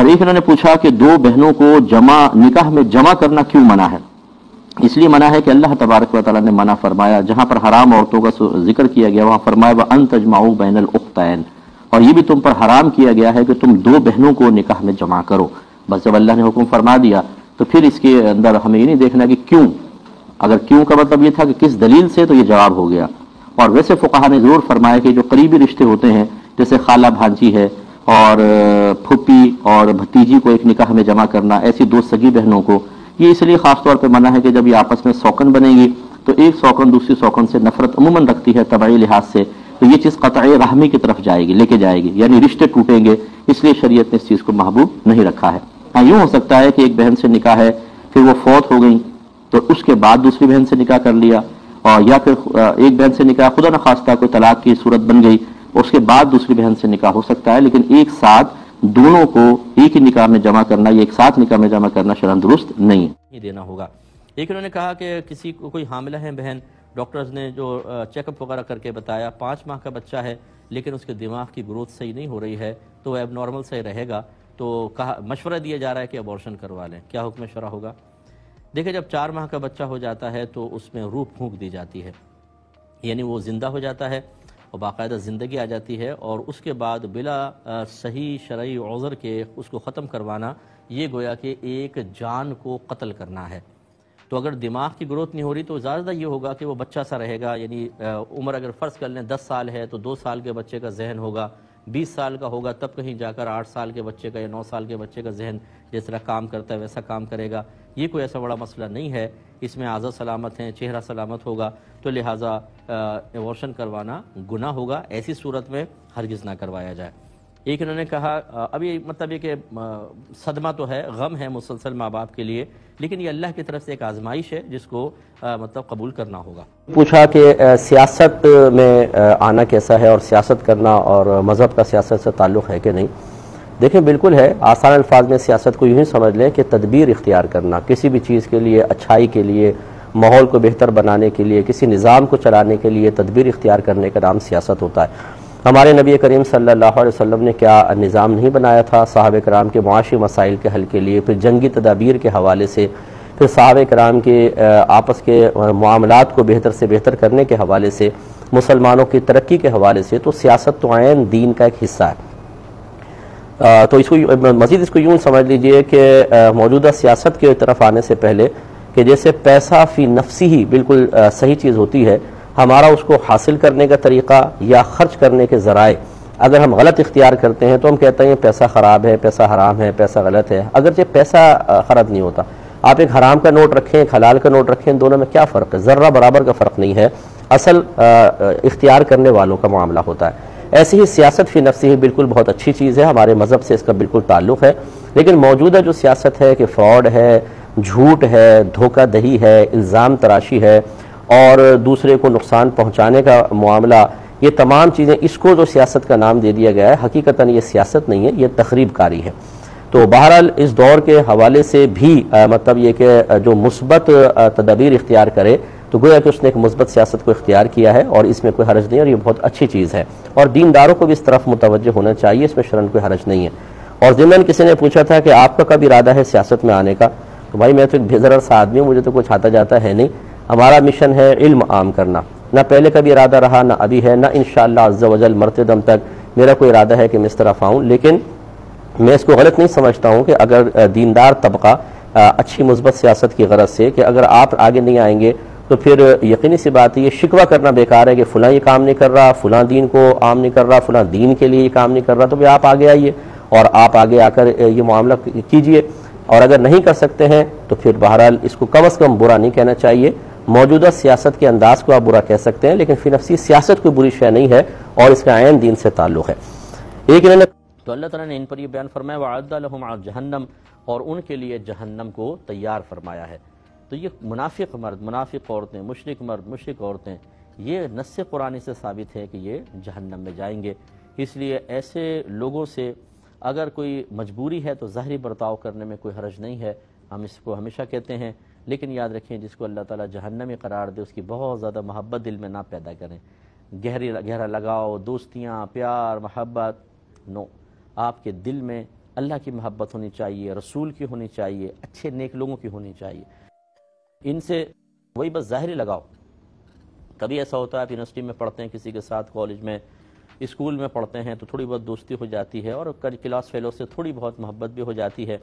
اور ایک انہوں نے پوچھا کہ دو بہنوں کو نکاح میں جمع کرنا کیوں منع ہے؟ اس لیے منع ہے کہ اللہ تبارک و تعالیٰ نے منع فرمایا، جہاں پر حرام عورتوں کا ذکر کیا گیا وہاں فرمایا وَأَن تَجْمَعُوا بَيْنَ الْأُخْتَيْنِ، اور یہ بھی تم پر حرام کیا گیا ہے کہ تم دو بہنوں کو نکاح میں جمع کرو۔ بس جب اللہ نے حکم فرما دیا تو پھر اس کے اندر ہمیں یہ نہیں دیکھنا کہ کیوں، اگر کیوں کا مطلب یہ تھا کہ کس دلیل سے، تو یہ جواب ہو گیا۔ اور ویسے فقہا نے ضرور فرمایا کہ جو قریبی رشتے ہوتے ہیں جیسے خالہ بھانجی ہے اور پھپھی اور بھتیجی کو ایک نکاح میں جمع کرنا، ایسی دو سگی بہنوں کو، یہ اس لیے خاص طور پہ منع ہے کہ جب یہ آپس میں سوکن بنے گی تو ایک سوکن دوسری سوکن سے نفرت عموماً رکھتی ہے طبعی لحاظ سے، تو یہ چیز قطع رحمی کی طرف جائے گی، لے کے جائے گی، یعنی رشتے ٹوٹیں گے، اس لیے شریعت نے اس چیز کو محبوب نہیں رکھا ہے۔ ہاں یوں ہو سکتا ہے کہ ایک بہن سے نکاح ہے، پھر وہ فوت ہو گئی تو اس کے بعد دوسری بہن سے نکاح کر لیا، اور یا پھر ایک بہن سے نکاح خدا نخواستہ کوئی طلاق کی صورت بن گئی، اس کے بعد دوسری بہن سے نکاح ہو سکتا ہے، لیکن ایک ساتھ دونوں کو ایک ہی نکاح میں جمع کرنا، یہ ایک ساتھ نکاح میں جمع کرنا شرعاً درست نہیں ہے، دینا ہوگا۔ ایک انہوں نے کہا کہ کسی کو کوئی حاملہ ہے بہن، ڈاکٹرز نے جو چیک اپ وغیرہ کر کے بتایا 5 ماہ کا بچہ ہے لیکن اس کے دماغ کی گروتھ صحیح نہیں ہو رہی ہے تو وہ اب نارمل صحیح رہے گا، تو مشورہ دیا جا رہا ہے کہ ابورشن کروا لیں، کیا حکم شرع ہوگا؟ دیکھیں جب 4 ماہ کا بچہ ہو جاتا ہے تو اس میں روح پھونک دی جاتی ہے، یعنی وہ زندہ ہو جاتا ہے اور باقاعدہ زندگی آ جاتی ہے، اور اس کے بعد بلا صحیح شرعی عذر کے اس کو ختم کروانا یہ گویا کہ ایک جان کو قتل کرنا ہے۔ تو اگر دماغ کی گروتھ نہیں ہو رہی تو زیادہ یہ ہوگا کہ وہ بچہ سا رہے گا، یعنی عمر اگر فرض کر لیں 10 سال ہے تو 2 سال کے بچے کا ذہن ہوگا، 20 سال کا ہوگا تب کہیں جا کر 8 سال کے بچے کا یا 9 سال کے بچے کا ذہن جس طرح کام کرتا ہے ویسا کام کرے گا۔ یہ کوئی ایسا بڑا مسئلہ نہیں ہے، اس میں اعضاء سلامت ہیں، چہرہ سلامت ہوگا، تو لہٰذا ایبورشن کروانا گناہ ہوگا، ایسی صورت میں ہرگز نہ کروایا جائے۔ ایک انہوں نے کہا ابھی مطلب یہ کہ صدمہ تو ہے، غم ہے مسلسل ماں باپ کے لیے، لیکن یہ اللہ کی طرف سے ایک آزمائش ہے جس کو مطلب قبول کرنا ہوگا۔ پوچھا کہ سیاست میں آنا کیسا ہے، اور سیاست کرنا اور مذہب کا سیاست سے تعلق ہے کہ نہیں؟ دیکھیں بالکل ہے، آسان الفاظ میں سیاست کو یوں ہی سمجھ لیں کہ تدبیر اختیار کرنا، کسی بھی چیز کے لیے، اچھائی کے لیے، ماحول کو بہتر بنانے کے لیے، کسی نظام کو چلانے کے لیے تدبیر اختیار کرنے کا نام سیاست ہوتا ہے۔ ہمارے نبی کریم صلی اللہ علیہ وسلم نے کیا نظام نہیں بنایا تھا صحابہ کرام کے معاشی مسائل کے حل کے لیے، پھر جنگی تدابیر کے حوالے سے، پھر صحابہ کرام کے آپس کے معاملات کو بہتر سے بہتر کرنے کے حوالے سے، مسلمانوں کی ترقی کے حوالے سے، تو سیاست تو عین دین کا ایک حصہ ہے۔ تو اس کو مزید اس کو یوں سمجھ لیجئے کہ موجودہ سیاست کے طرف آنے سے پہلے کہ جیسے پیسہ فی نفسی ہی بالکل صحیح چیز ہوتی ہے، ہمارا اس کو حاصل کرنے کا طریقہ یا خرچ کرنے کے ذرائع اگر ہم غلط اختیار کرتے ہیں تو ہم کہتے ہیں پیسہ خراب ہے، پیسہ حرام ہے، پیسہ غلط ہے، اگرچہ پیسہ خراب نہیں ہوتا۔ آپ ایک حرام کا نوٹ رکھیں، ایک حلال کا نوٹ رکھیں، دونوں میں کیا فرق ہے؟ ذرہ برابر کا فرق نہیں ہے، اصل اختیار کرنے والوں کا معاملہ ہوتا ہے۔ ایسی ہی سیاست فی نفسی ہی بالکل بہت اچھی چیز ہے، ہمارے مذہب سے اس کا بالکل تعلق ہے، لیکن موجودہ جو سیاست ہے کہ فراڈ ہے، جھوٹ ہے، دھوکہ دہی ہے، الزام تراشی ہے اور دوسرے کو نقصان پہنچانے کا معاملہ، یہ تمام چیزیں اس کو جو سیاست کا نام دے دیا گیا ہے، حقیقتاً یہ سیاست نہیں ہے، یہ تخریب کاری ہے۔ تو بہرحال اس دور کے حوالے سے بھی مطلب یہ کہ جو مثبت تدابیر اختیار کرے تو گویا کہ اس نے ایک مثبت سیاست کو اختیار کیا ہے، اور اس میں کوئی حرج نہیں، اور یہ بہت اچھی چیز ہے، اور دینداروں کو بھی اس طرف متوجہ ہونا چاہیے، اس میں شرعاً کوئی حرج نہیں ہے۔ اور ضمن کسی نے پوچھا تھا کہ آپ کا کب ارادہ ہے سیاست میں آنے کا؟ تو بھائی میں تو ایک بے ضرر سا آدمی ہوں، مجھے تو کچھ آتا جاتا ہے نہیں، ہمارا مشن ہے علم عام کرنا، نہ پہلے کبھی ارادہ رہا، نہ ابھی ہے، نہ انشاءاللہ عز و جل مرتے دم تک میرا کوئی ارادہ ہے کہ میں اس طرف آؤں۔ لیکن میں اس کو غلط نہیں سمجھتا ہوں کہ اگر دیندار طبقہ اچھی مثبت سیاست کی غرض سے کہ اگر آپ آگے نہیں آئیں گے تو پھر یقینی سی بات ہے یہ شکوہ کرنا بیکار ہے کہ فلاں یہ کام نہیں کر رہا، فلاں دین کو عام نہیں کر رہا، فلاں دین کے لیے یہ کام نہیں کر رہا، تو پھر آپ آگے آئیے اور آپ آگے آ کر یہ معاملہ کیجئے، اور اگر نہیں کر سکتے ہیں تو پھر بہرحال اس کو کم از کم برا نہیں کہنا چاہیے۔ موجودہ سیاست کے انداز کو آپ برا کہہ سکتے ہیں، لیکن فی نفسی سیاست کوئی بری شے نہیں ہے اور اس کا عین دین سے تعلق ہے۔ ایک انہوں نے تو اللہ تعالیٰ نے ان پر یہ بیان فرمایا وَعَدَّ لَهُمْ عَلَى جہنم، اور ان کے لیے جہنم کو تیار فرمایا ہے۔ تو یہ منافق مرد، منافق عورتیں، مشرک مرد، مشرک عورتیں، یہ نص قرآنی سے ثابت ہے کہ یہ جہنم میں جائیں گے۔ اس لیے ایسے لوگوں سے اگر کوئی مجبوری ہے تو ظاہری برتاؤ کرنے میں کوئی حرج نہیں ہے، ہم اس کو ہمیشہ کہتے ہیں، لیکن یاد رکھیں جس کو اللہ تعالیٰ جہنمی قرار دے اس کی بہت زیادہ محبت دل میں نہ پیدا کریں، گہرا لگاؤ، دوستیاں، پیار، محبت، نو، آپ کے دل میں اللہ کی محبت ہونی چاہیے، رسول کی ہونی چاہیے، اچھے نیک لوگوں کی ہونی چاہیے. ان سے وہی بس ظاہری لگاؤ. کبھی ایسا ہوتا ہے آپ یونیورسٹی میں پڑھتے ہیں کسی کے ساتھ، کالج میں، اسکول میں پڑھتے ہیں تو تھوڑی بہت دوستی ہو جاتی ہے، اور کلاس فیلو سے تھوڑی بہت محبت بھی ہو جاتی ہے.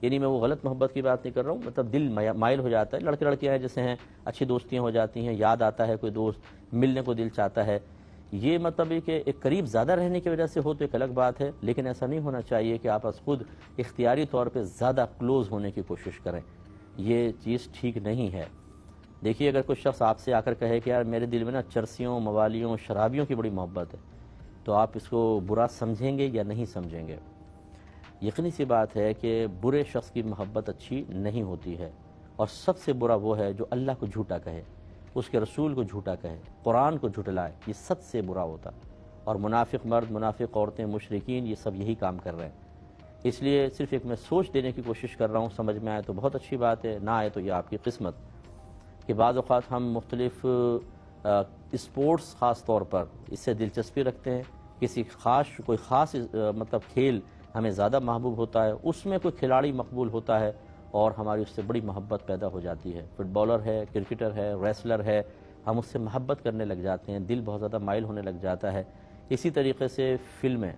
یعنی میں وہ غلط محبت کی بات نہیں کر رہا ہوں، مطلب دل مائل ہو جاتا ہے. لڑکے لڑکیاں ہیں جیسے ہیں، اچھی دوستیاں ہو جاتی ہیں، یاد آتا ہے کوئی دوست، ملنے کو دل چاہتا ہے. یہ مطلب ہے کہ ایک قریب زیادہ رہنے کی وجہ سے ہو تو ایک الگ بات ہے، لیکن ایسا نہیں ہونا چاہیے کہ آپ خود اختیاری طور پہ زیادہ کلوز ہونے کی کوشش کریں. یہ چیز ٹھیک نہیں ہے. دیکھیے اگر کوئی شخص آپ سے آ کر کہے کہ یار میرے دل میں نا چرسیوں، موالیوں، شرابیوں کی بڑی محبت ہے، تو آپ اس کو برا سمجھیں گے یا نہیں سمجھیں گے؟ یقینی سی بات ہے کہ برے شخص کی محبت اچھی نہیں ہوتی ہے، اور سب سے برا وہ ہے جو اللہ کو جھوٹا کہے، اس کے رسول کو جھوٹا کہے، قرآن کو جھٹلائے. یہ سب سے برا ہوتا. اور منافق مرد، منافق عورتیں، مشرکین، یہ سب یہی کام کر رہے ہیں. اس لیے صرف ایک میں سوچ دینے کی کوشش کر رہا ہوں. سمجھ میں آئے تو بہت اچھی بات ہے، نہ آئے تو یہ آپ کی قسمت. کہ بعض اوقات ہم مختلف اسپورٹس خاص طور پر اس سے دلچسپی رکھتے ہیں. کوئی خاص مطلب کھیل ہمیں زیادہ محبوب ہوتا ہے، اس میں کوئی کھلاڑی مقبول ہوتا ہے اور ہماری اس سے بڑی محبت پیدا ہو جاتی ہے. فٹ بالر ہے، کرکٹر ہے، ریسلر ہے، ہم اس سے محبت کرنے لگ جاتے ہیں، دل بہت زیادہ مائل ہونے لگ جاتا ہے. اسی طریقے سے فلمیں،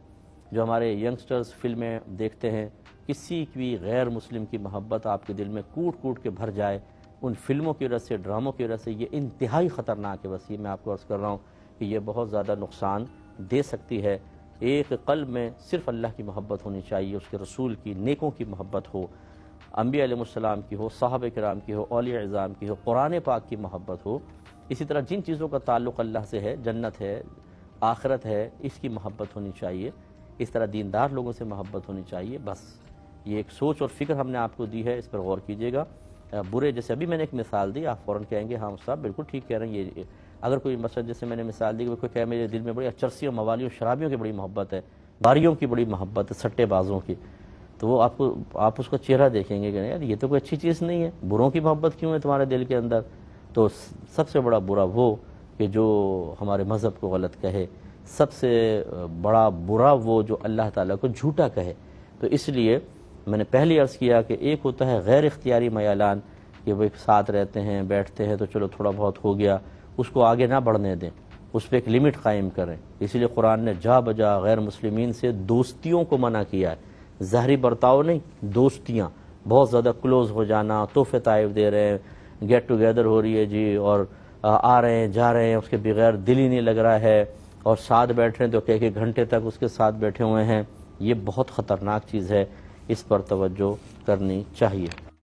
جو ہمارے ینگسٹرز فلمیں دیکھتے ہیں، کسی بھی غیر مسلم کی محبت آپ کے دل میں کوٹ کوٹ کے بھر جائے، ان فلموں کی وجہ سے، ڈراموں کی وجہ سے، یہ انتہائی خطرناک ہے. بس یہ میں آپ کو عرض کر رہا ہوں کہ یہ بہت زیادہ نقصان دے سکتی ہے. ایک قلب میں صرف اللہ کی محبت ہونی چاہیے، اس کے رسول کی، نیکوں کی محبت ہو، انبیاء علیہ السلام کی ہو، صحابہ کرام کی ہو، اولیاء اعظام کی ہو، قرآن پاک کی محبت ہو. اسی طرح جن چیزوں کا تعلق اللہ سے ہے، جنت ہے، آخرت ہے، اس کی محبت ہونی چاہیے. اس طرح دیندار لوگوں سے محبت ہونی چاہیے. بس یہ ایک سوچ اور فکر ہم نے آپ کو دی ہے، اس پر غور کیجیے گا. برے، جیسے ابھی میں نے ایک مثال دی، آپ فوراً کہیں گے ہاں صاحب بالکل ٹھیک کہہ رہے ہیں. یہ اگر کوئی مثلا جیسے میں نے مثال دی کہ کوئی کہے میرے دل میں بڑی چرسیوں، موالیوں، شرابیوں کی بڑی محبت ہے، باریوں کی بڑی محبت ہے، سٹے بازوں کی، تو وہ آپ اس کا چہرہ دیکھیں گے کہ یار یہ تو کوئی اچھی چیز نہیں ہے، بروں کی محبت کیوں ہے تمہارے دل کے اندر؟ تو سب سے بڑا برا وہ کہ جو ہمارے مذہب کو غلط کہے، سب سے بڑا برا وہ جو اللہ تعالیٰ کو جھوٹا کہے. تو اس لیے میں نے پہلی عرض کیا کہ ایک ہوتا ہے غیر اختیاری میلان، کہ وہ ایک ساتھ رہتے ہیں، بیٹھتے ہیں تو چلو تھوڑا بہت ہو گیا، اس کو آگے نہ بڑھنے دیں، اس پہ ایک لمٹ قائم کریں. اسی لیے قرآن نے جا بجا غیر مسلمین سے دوستیوں کو منع کیا ہے. ظاہری برتاؤ نہیں، دوستیاں، بہت زیادہ کلوز ہو جانا، تحفے تحائف دے رہے ہیں، گیٹ ٹوگیدر ہو رہی ہے جی، اور آ رہے ہیں جا رہے ہیں، اس کے بغیر دل ہی نہیں لگ رہا ہے، اور ساتھ بیٹھ رہے ہیں تو کہ گھنٹے تک اس کے ساتھ بیٹھے ہوئے ہیں. یہ بہت خطرناک چیز ہے، اس پر توجہ کرنی چاہیے.